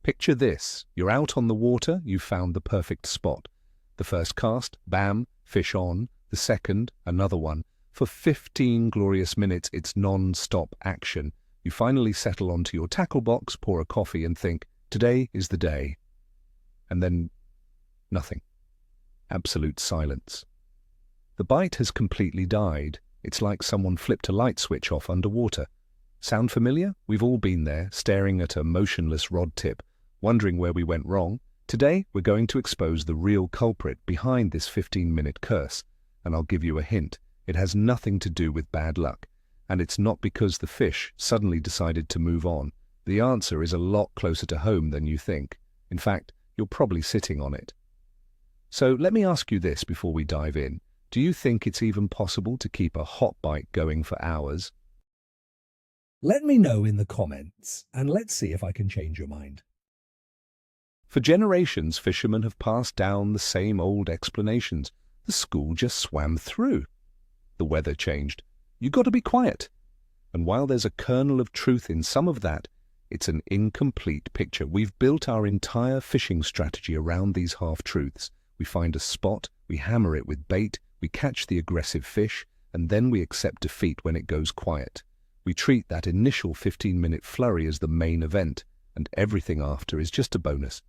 Picture this. You're out on the water, you've found the perfect spot. The first cast, bam, fish on. The second, another one. For 15 glorious minutes, it's non-stop action. You finally settle onto your tackle box, pour a coffee and think, today is the day. And then, nothing. Absolute silence. The bite has completely died. It's like someone flipped a light switch off underwater. Sound familiar? We've all been there, staring at a motionless rod tip, wondering where we went wrong. Today, we're going to expose the real culprit behind this 15-minute curse. And I'll give you a hint. It has nothing to do with bad luck. And it's not because the fish suddenly decided to move on. The answer is a lot closer to home than you think. In fact, you're probably sitting on it. So let me ask you this before we dive in. Do you think it's even possible to keep a hot bite going for hours? Let me know in the comments, and let's see if I can change your mind. For generations, fishermen have passed down the same old explanations. The school just swam through. The weather changed. You got to be quiet. And while there's a kernel of truth in some of that, it's an incomplete picture. We've built our entire fishing strategy around these half-truths. We find a spot, we hammer it with bait, we catch the aggressive fish, and then we accept defeat when it goes quiet. We treat that initial 15-minute flurry as the main event, and everything after is just a bonus.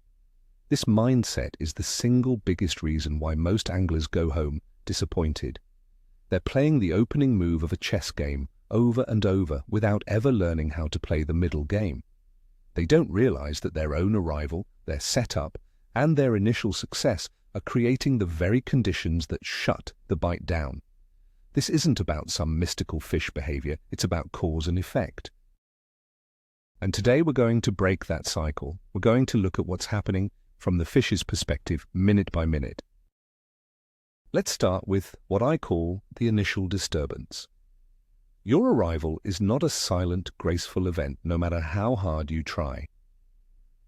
This mindset is the single biggest reason why most anglers go home disappointed. They're playing the opening move of a chess game over and over without ever learning how to play the middle game. They don't realize that their own arrival, their setup, and their initial success are creating the very conditions that shut the bite down. This isn't about some mystical fish behavior, it's about cause and effect. And today we're going to break that cycle. We're going to look at what's happening from the fish's perspective, minute by minute. Let's start with what I call the initial disturbance. Your arrival is not a silent, graceful event, no matter how hard you try.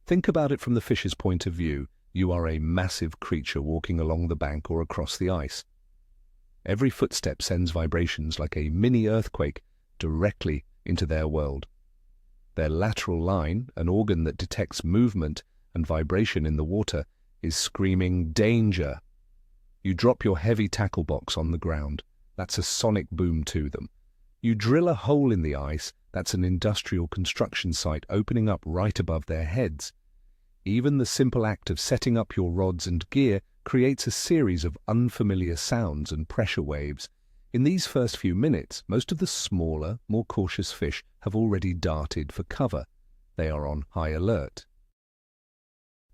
Think about it from the fish's point of view. You are a massive creature walking along the bank or across the ice. Every footstep sends vibrations like a mini earthquake directly into their world. Their lateral line, an organ that detects movement and vibration in the water, is screaming, "Danger!" You drop your heavy tackle box on the ground. That's a sonic boom to them. You drill a hole in the ice. That's an industrial construction site opening up right above their heads. Even the simple act of setting up your rods and gear creates a series of unfamiliar sounds and pressure waves. In these first few minutes, most of the smaller, more cautious fish have already darted for cover. They are on high alert.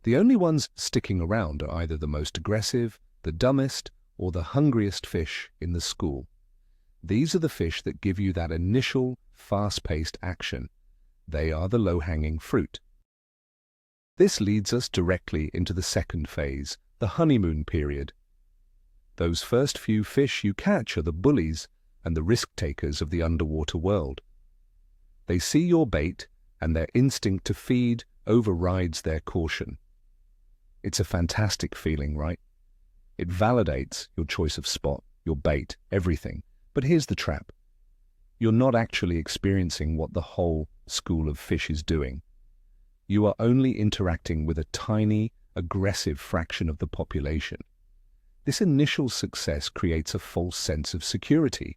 The only ones sticking around are either the most aggressive, the dumbest, or the hungriest fish in the school. These are the fish that give you that initial, fast-paced action. They are the low-hanging fruit. This leads us directly into the second phase, the honeymoon period. Those first few fish you catch are the bullies and the risk-takers of the underwater world. They see your bait, and their instinct to feed overrides their caution. It's a fantastic feeling, right? It validates your choice of spot, your bait, everything. But here's the trap. You're not actually experiencing what the whole school of fish is doing. You are only interacting with a tiny, aggressive fraction of the population. This initial success creates a false sense of security.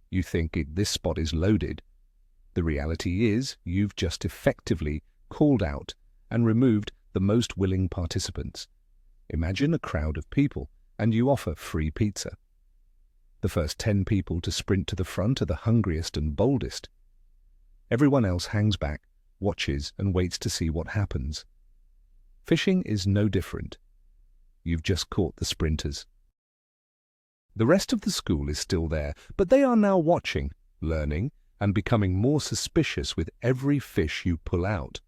You think this spot is loaded. The reality is you've just effectively called out and removed the most willing participants. Imagine a crowd of people, and you offer free pizza. The first 10 people to sprint to the front are the hungriest and boldest. Everyone else hangs back, watches, and waits to see what happens. Fishing is no different. You've just caught the sprinters. The rest of the school is still there, but they are now watching, learning, and becoming more suspicious with every fish you pull out.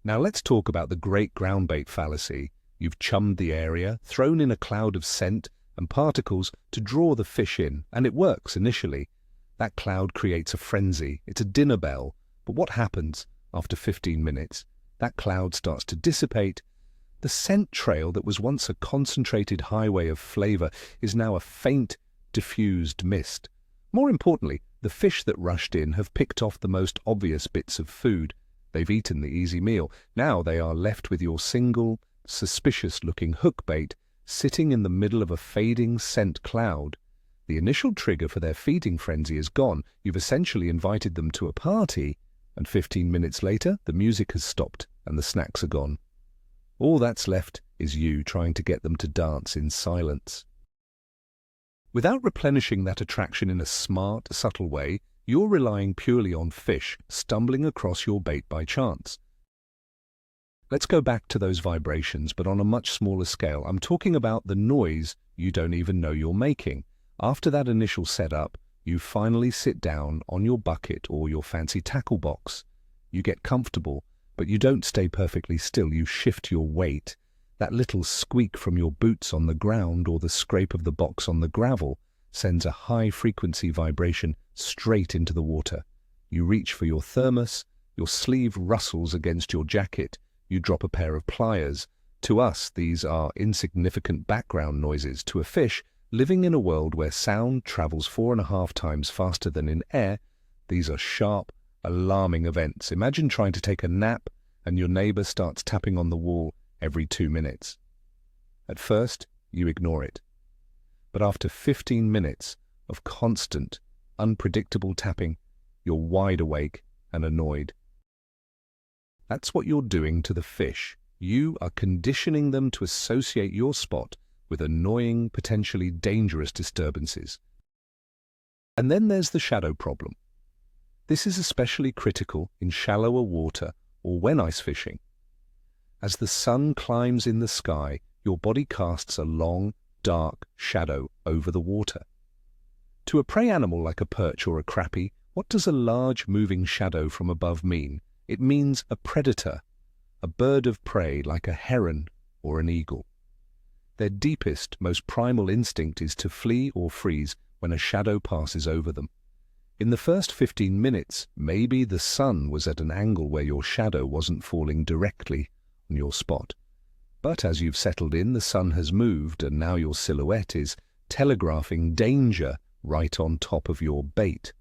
Now let's talk about the great groundbait fallacy. You've chummed the area, thrown in a cloud of scent and particles to draw the fish in, and it works initially. That cloud creates a frenzy. It's a dinner bell. But what happens after 15 minutes? That cloud starts to dissipate. The scent trail that was once a concentrated highway of flavor is now a faint, diffused mist. More importantly, the fish that rushed in have picked off the most obvious bits of food. They've eaten the easy meal. Now they are left with your single, suspicious-looking hook bait sitting in the middle of a fading scent cloud. The initial trigger for their feeding frenzy is gone. You've essentially invited them to a party, and 15 minutes later, the music has stopped and the snacks are gone. All that's left is you trying to get them to dance in silence. Without replenishing that attraction in a smart, subtle way, you're relying purely on fish stumbling across your bait by chance. Let's go back to those vibrations, but on a much smaller scale. I'm talking about the noise you don't even know you're making. After that initial setup, you finally sit down on your bucket or your fancy tackle box. You get comfortable, but you don't stay perfectly still. You shift your weight. That little squeak from your boots on the ground or the scrape of the box on the gravel sends a high-frequency vibration straight into the water. You reach for your thermos, your sleeve rustles against your jacket, you drop a pair of pliers. To us, these are insignificant background noises. To a fish, living in a world where sound travels 4.5 times faster than in air, these are sharp, alarming events. Imagine trying to take a nap and your neighbor starts tapping on the wall every 2 minutes. At first, you ignore it. But after 15 minutes of constant, unpredictable tapping, you're wide awake and annoyed. That's what you're doing to the fish. You are conditioning them to associate your spot with annoying, potentially dangerous disturbances. And then there's the shadow problem. This is especially critical in shallower water or when ice fishing. As the sun climbs in the sky, your body casts a long, dark shadow over the water. To a prey animal like a perch or a crappie, what does a large moving shadow from above mean? It means a predator, a bird of prey like a heron or an eagle. Their deepest, most primal instinct is to flee or freeze when a shadow passes over them. In the first 15 minutes, maybe the sun was at an angle where your shadow wasn't falling directly on your spot. But as you've settled in, the sun has moved and now your silhouette is telegraphing danger right on top of your bait.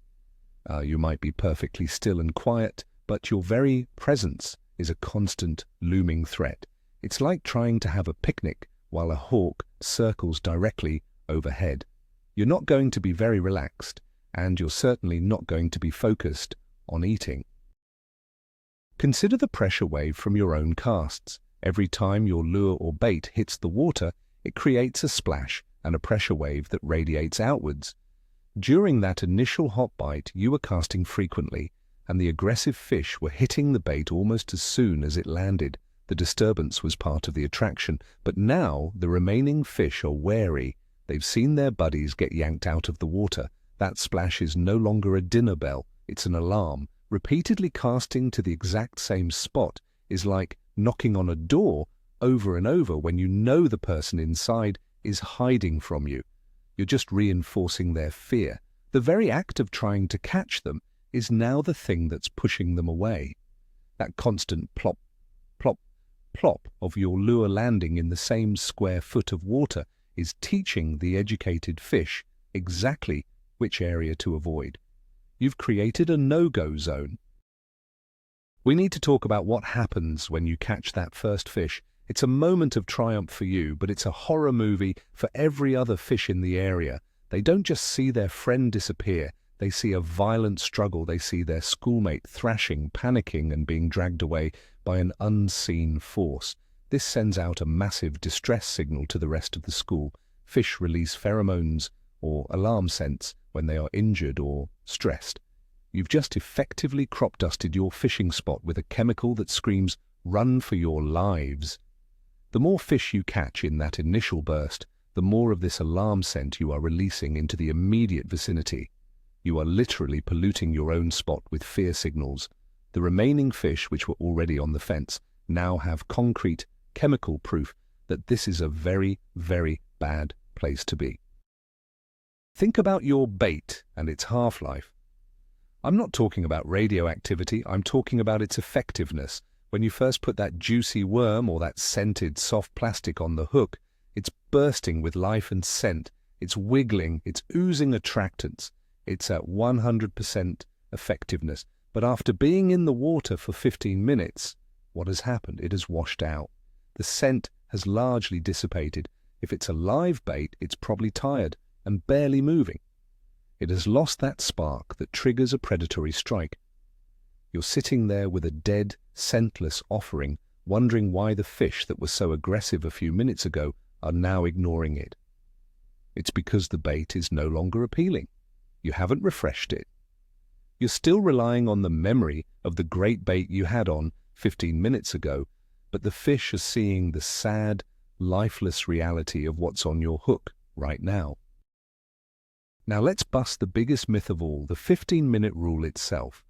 You might be perfectly still and quiet, but your very presence is a constant looming threat. It's like trying to have a picnic while a hawk circles directly overhead. You're not going to be very relaxed, and you're certainly not going to be focused on eating. Consider the pressure wave from your own casts. Every time your lure or bait hits the water, it creates a splash and a pressure wave that radiates outwards. During that initial hot bite, you were casting frequently, and the aggressive fish were hitting the bait almost as soon as it landed. The disturbance was part of the attraction, but now the remaining fish are wary. They've seen their buddies get yanked out of the water. That splash is no longer a dinner bell, it's an alarm. Repeatedly casting to the exact same spot is like knocking on a door over and over when you know the person inside is hiding from you. You're just reinforcing their fear. The very act of trying to catch them is now the thing that's pushing them away. That constant plop, plop, plop of your lure landing in the same square foot of water is teaching the educated fish exactly which area to avoid. You've created a no-go zone. We need to talk about what happens when you catch that first fish. It's a moment of triumph for you, but it's a horror movie for every other fish in the area. They don't just see their friend disappear. They see a violent struggle. They see their schoolmate thrashing, panicking, and being dragged away by an unseen force. This sends out a massive distress signal to the rest of the school. Fish release pheromones or alarm scents when they are injured or stressed. You've just effectively crop-dusted your fishing spot with a chemical that screams, "Run for your lives." The more fish you catch in that initial burst, the more of this alarm scent you are releasing into the immediate vicinity. You are literally polluting your own spot with fear signals. The remaining fish, which were already on the fence, now have concrete, chemical proof that this is a very, very bad place to be. Think about your bait and its half-life. I'm not talking about radioactivity, I'm talking about its effectiveness. When you first put that juicy worm or that scented soft plastic on the hook, it's bursting with life and scent, it's wiggling, it's oozing attractants, it's at 100% effectiveness. But after being in the water for 15 minutes, what has happened? It has washed out. The scent has largely dissipated. If it's a live bait, it's probably tired and barely moving. It has lost that spark that triggers a predatory strike. You're sitting there with a dead, scentless offering, wondering why the fish that were so aggressive a few minutes ago are now ignoring it. It's because the bait is no longer appealing. You haven't refreshed it. You're still relying on the memory of the great bait you had on 15 minutes ago, but the fish are seeing the sad, lifeless reality of what's on your hook right now. Now let's bust the biggest myth of all, the 15-minute rule itself.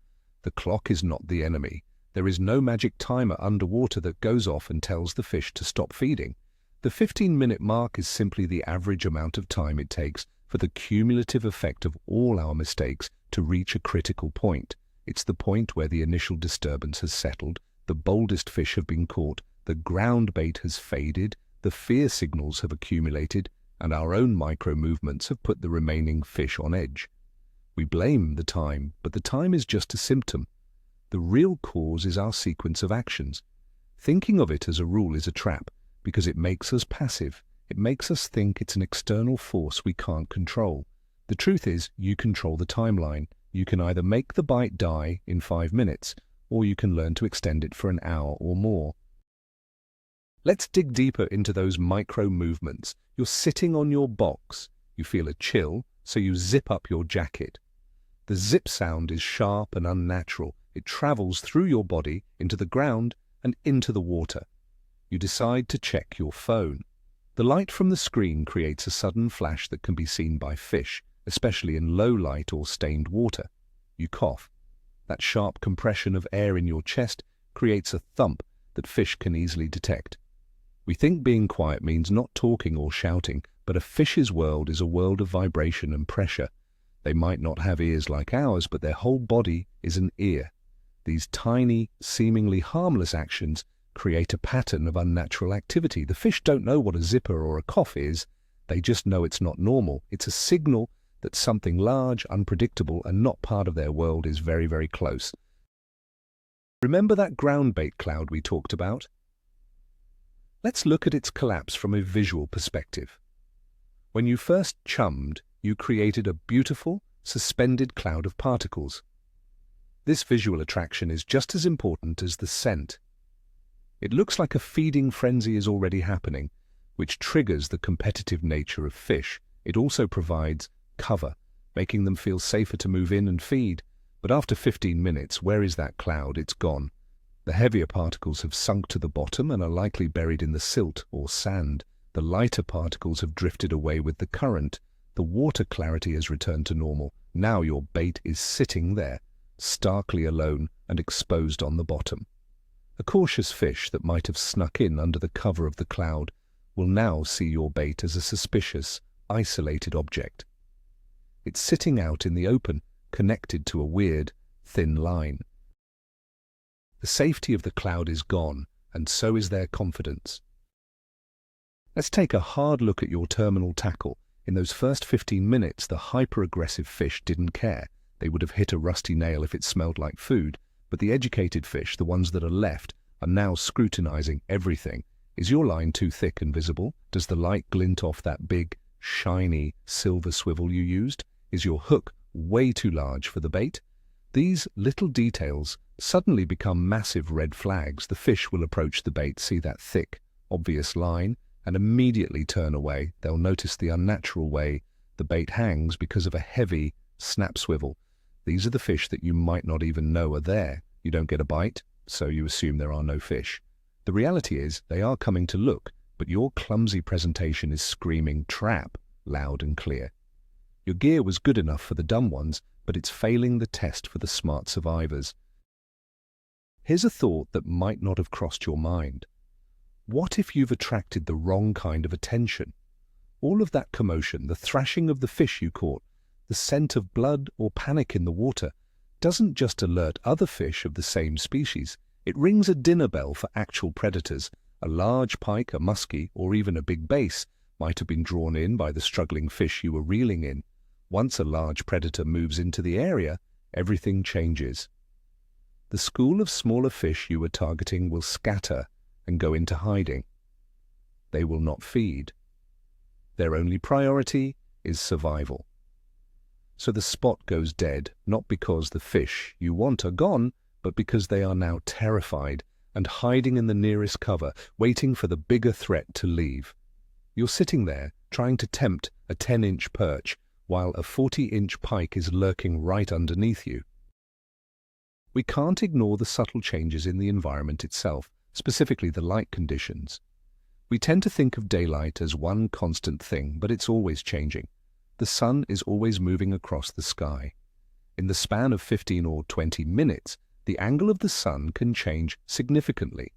The clock is not the enemy. There is no magic timer underwater that goes off and tells the fish to stop feeding. The 15-minute mark is simply the average amount of time it takes for the cumulative effect of all our mistakes to reach a critical point. It's the point where the initial disturbance has settled, the boldest fish have been caught, the ground bait has faded, the fear signals have accumulated, and our own micro-movements have put the remaining fish on edge. We blame the time, but the time is just a symptom. The real cause is our sequence of actions. Thinking of it as a rule is a trap, because it makes us passive. It makes us think it's an external force we can't control. The truth is, you control the timeline. You can either make the bite die in 5 minutes, or you can learn to extend it for an hour or more. Let's dig deeper into those micro-movements. You're sitting on your box. You feel a chill, so you zip up your jacket. The zip sound is sharp and unnatural. It travels through your body, into the ground, and into the water. You decide to check your phone. The light from the screen creates a sudden flash that can be seen by fish, especially in low light or stained water. You cough. That sharp compression of air in your chest creates a thump that fish can easily detect. We think being quiet means not talking or shouting, but a fish's world is a world of vibration and pressure. They might not have ears like ours, but their whole body is an ear. These tiny, seemingly harmless actions create a pattern of unnatural activity. The fish don't know what a zipper or a cough is. They just know it's not normal. It's a signal that something large, unpredictable, and not part of their world is very, very close. Remember that ground bait cloud we talked about? Let's look at its collapse from a visual perspective. When you first chummed, you created a beautiful, suspended cloud of particles. This visual attraction is just as important as the scent. It looks like a feeding frenzy is already happening, which triggers the competitive nature of fish. It also provides cover, making them feel safer to move in and feed. But after 15 minutes, where is that cloud? It's gone. The heavier particles have sunk to the bottom and are likely buried in the silt or sand. The lighter particles have drifted away with the current. The water clarity has returned to normal. Now your bait is sitting there, starkly alone and exposed on the bottom. A cautious fish that might have snuck in under the cover of the cloud will now see your bait as a suspicious, isolated object. It's sitting out in the open, connected to a weird, thin line. The safety of the cloud is gone, and so is their confidence. Let's take a hard look at your terminal tackle. In those first 15 minutes, the hyper-aggressive fish didn't care. They would have hit a rusty nail if it smelled like food. But the educated fish, the ones that are left, are now scrutinizing everything. Is your line too thick and visible? Does the light glint off that big, shiny silver swivel you used? Is your hook way too large for the bait? These little details suddenly become massive red flags. The fish will approach the bait, see that thick, obvious line, and immediately turn away. They'll notice the unnatural way the bait hangs because of a heavy snap swivel. These are the fish that you might not even know are there. You don't get a bite, so you assume there are no fish. The reality is they are coming to look, but your clumsy presentation is screaming trap loud and clear. Your gear was good enough for the dumb ones, but it's failing the test for the smart survivors. Here's a thought that might not have crossed your mind. What if you've attracted the wrong kind of attention? All of that commotion, the thrashing of the fish you caught, the scent of blood or panic in the water, doesn't just alert other fish of the same species. It rings a dinner bell for actual predators. A large pike, a muskie, or even a big bass might have been drawn in by the struggling fish you were reeling in. Once a large predator moves into the area, everything changes. the school of smaller fish you were targeting will scatter and go into hiding. They will not feed. Their only priority is survival. So the spot goes dead, not because the fish you want are gone, but because they are now terrified and hiding in the nearest cover, waiting for the bigger threat to leave. You're sitting there, trying to tempt a 10-inch perch, while a 40-inch pike is lurking right underneath you. We can't ignore the subtle changes in the environment itself, specifically the light conditions. We tend to think of daylight as one constant thing, but it's always changing. The sun is always moving across the sky. In the span of 15 or 20 minutes, the angle of the sun can change significantly.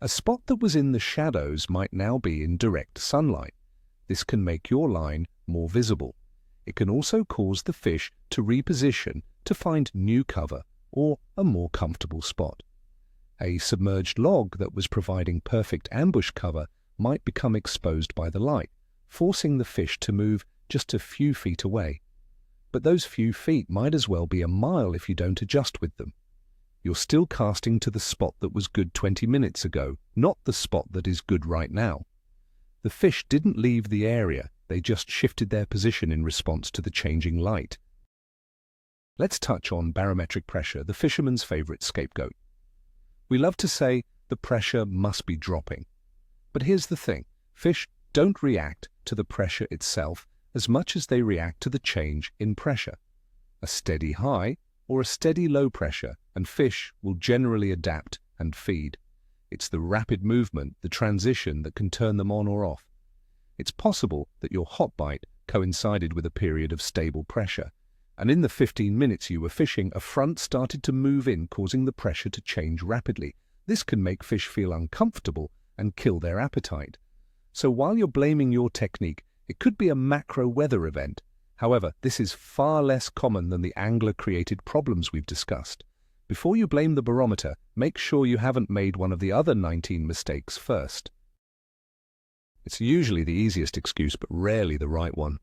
A spot that was in the shadows might now be in direct sunlight. This can make your line more visible. It can also cause the fish to reposition to find new cover or a more comfortable spot. A submerged log that was providing perfect ambush cover might become exposed by the light, forcing the fish to move just a few feet away. But those few feet might as well be a mile if you don't adjust with them. You're still casting to the spot that was good 20 minutes ago, not the spot that is good right now. The fish didn't leave the area, they just shifted their position in response to the changing light. Let's touch on barometric pressure, the fisherman's favorite scapegoat. We love to say the pressure must be dropping. But here's the thing, fish don't react to the pressure itself as much as they react to the change in pressure. A steady high or a steady low pressure, and fish will generally adapt and feed. It's the rapid movement, the transition, that can turn them on or off. It's possible that your hot bite coincided with a period of stable pressure, and in the 15 minutes you were fishing, a front started to move in, causing the pressure to change rapidly. This can make fish feel uncomfortable and kill their appetite. So while you're blaming your technique, it could be a macro weather event. However, this is far less common than the angler-created problems we've discussed. Before you blame the barometer, make sure you haven't made one of the other 19 mistakes first. It's usually the easiest excuse, but rarely the right one.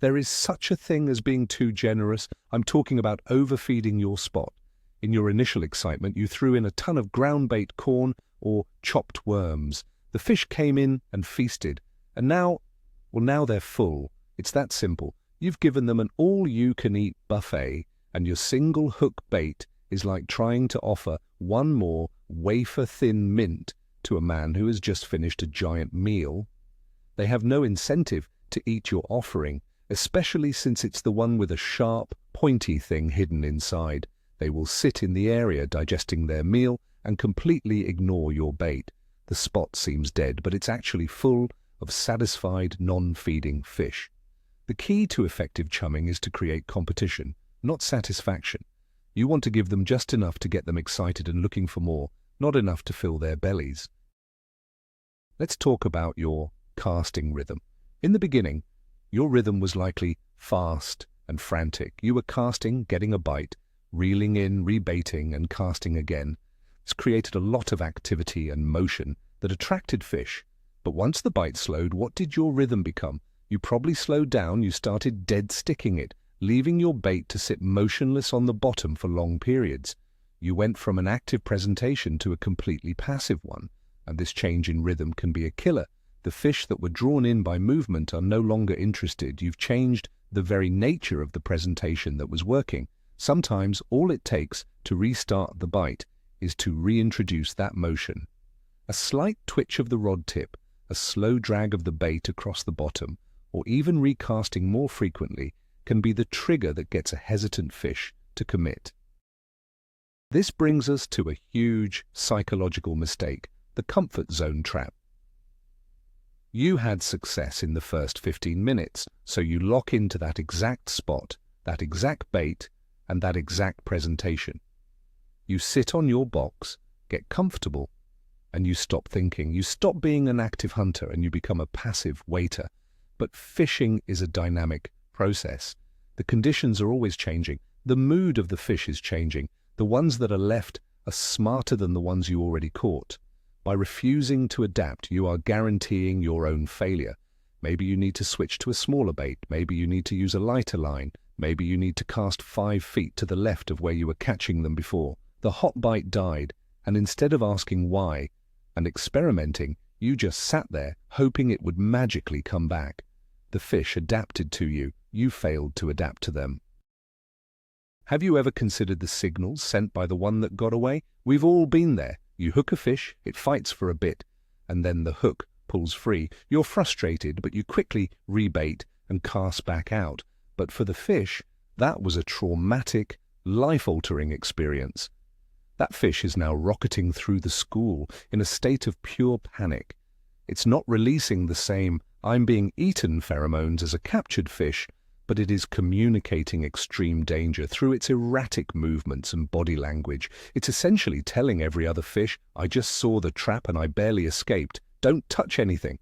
There is such a thing as being too generous. I'm talking about overfeeding your spot. In your initial excitement, you threw in a ton of ground bait corn or chopped worms. The fish came in and feasted, and now they're full. It's that simple. You've given them an all-you-can-eat buffet, and your single hook bait is like trying to offer one more wafer-thin mint to a man who has just finished a giant meal. They have no incentive to eat your offering, especially since it's the one with a sharp, pointy thing hidden inside. They will sit in the area digesting their meal and completely ignore your bait. The spot seems dead, but it's actually full of satisfied, non-feeding fish. The key to effective chumming is to create competition, not satisfaction. You want to give them just enough to get them excited and looking for more, not enough to fill their bellies. Let's talk about your casting rhythm. In the beginning, your rhythm was likely fast and frantic. You were casting, getting a bite, reeling in, rebaiting, and casting again. This created a lot of activity and motion that attracted fish. But once the bite slowed, what did your rhythm become? You probably slowed down, you started dead sticking it, leaving your bait to sit motionless on the bottom for long periods. You went from an active presentation to a completely passive one, and this change in rhythm can be a killer. The fish that were drawn in by movement are no longer interested. You've changed the very nature of the presentation that was working. Sometimes all it takes to restart the bite is to reintroduce that motion. A slight twitch of the rod tip, a slow drag of the bait across the bottom, or even recasting more frequently can be the trigger that gets a hesitant fish to commit. This brings us to a huge psychological mistake, the comfort zone trap. You had success in the first 15 minutes, so you lock into that exact spot, that exact bait, and that exact presentation. You sit on your box, get comfortable, and you stop thinking. You stop being an active hunter and you become a passive waiter. But fishing is a dynamic process. The conditions are always changing. The mood of the fish is changing. The ones that are left are smarter than the ones you already caught. By refusing to adapt, you are guaranteeing your own failure. Maybe you need to switch to a smaller bait. Maybe you need to use a lighter line. Maybe you need to cast 5 feet to the left of where you were catching them before. The hot bite died, and instead of asking why and experimenting, you just sat there hoping it would magically come back. The fish adapted to you, you failed to adapt to them. Have you ever considered the signals sent by the one that got away? We've all been there. You hook a fish, it fights for a bit, and then the hook pulls free. You're frustrated, but you quickly rebait and cast back out. But for the fish, that was a traumatic, life-altering experience. That fish is now rocketing through the school in a state of pure panic. It's not releasing the same "I'm being eaten" pheromones as a captured fish, but it is communicating extreme danger through its erratic movements and body language. It's essentially telling every other fish, "I just saw the trap and I barely escaped. Don't touch anything."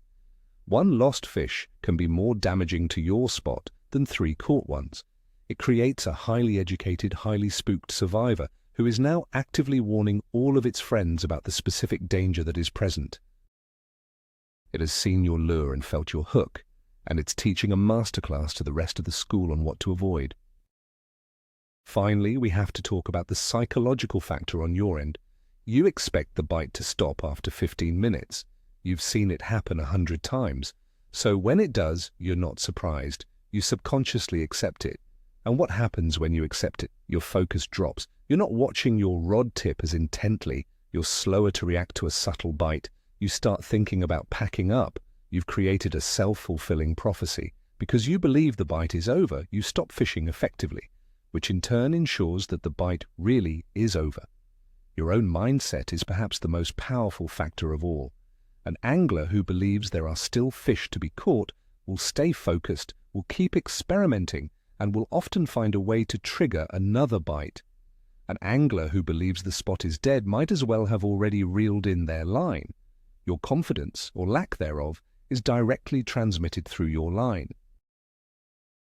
One lost fish can be more damaging to your spot than 3 caught ones. It creates a highly educated, highly spooked survivor who is now actively warning all of its friends about the specific danger that is present. It has seen your lure and felt your hook, and it's teaching a masterclass to the rest of the school on what to avoid. Finally, we have to talk about the psychological factor on your end. You expect the bite to stop after 15 minutes. You've seen it happen 100 times. So when it does, you're not surprised. You subconsciously accept it. And what happens when you accept it? Your focus drops. You're not watching your rod tip as intently. You're slower to react to a subtle bite. You start thinking about packing up. You've created a self-fulfilling prophecy. Because you believe the bite is over, you stop fishing effectively, which in turn ensures that the bite really is over. Your own mindset is perhaps the most powerful factor of all. An angler who believes there are still fish to be caught will stay focused, will keep experimenting, and will often find a way to trigger another bite. An angler who believes the spot is dead might as well have already reeled in their line. Your confidence, or lack thereof, is directly transmitted through your line.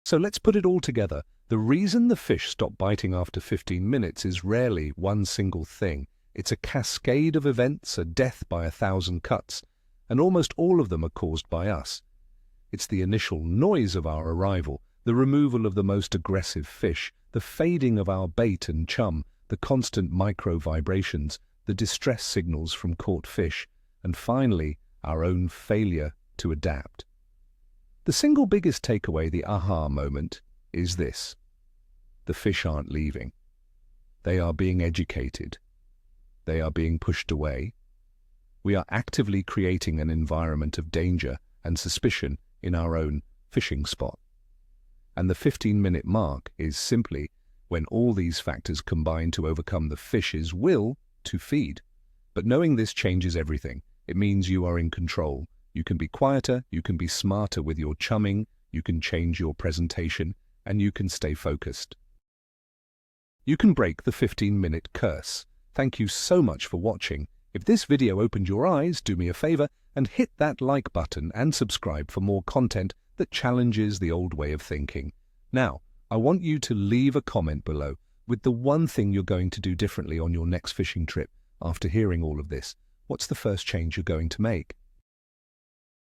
So let's put it all together. The reason the fish stop biting after 15 minutes is rarely one single thing. It's a cascade of events, a death by 1,000 cuts, and almost all of them are caused by us. It's the initial noise of our arrival, the removal of the most aggressive fish, the fading of our bait and chum, the constant micro-vibrations, the distress signals from caught fish, and finally, our own failure to adapt. The single biggest takeaway, the aha moment, is this. The fish aren't leaving. They are being educated. They are being pushed away. We are actively creating an environment of danger and suspicion in our own fishing spot. And the 15-minute mark is simply when all these factors combine to overcome the fish's will to feed. But knowing this changes everything. It means you are in control. You can be quieter, you can be smarter with your chumming, you can change your presentation, and you can stay focused. You can break the 15-minute curse. Thank you so much for watching. If this video opened your eyes, do me a favor and hit that like button and subscribe for more content that challenges the old way of thinking. Now, I want you to leave a comment below with the one thing you're going to do differently on your next fishing trip after hearing all of this. What's the first change you're going to make?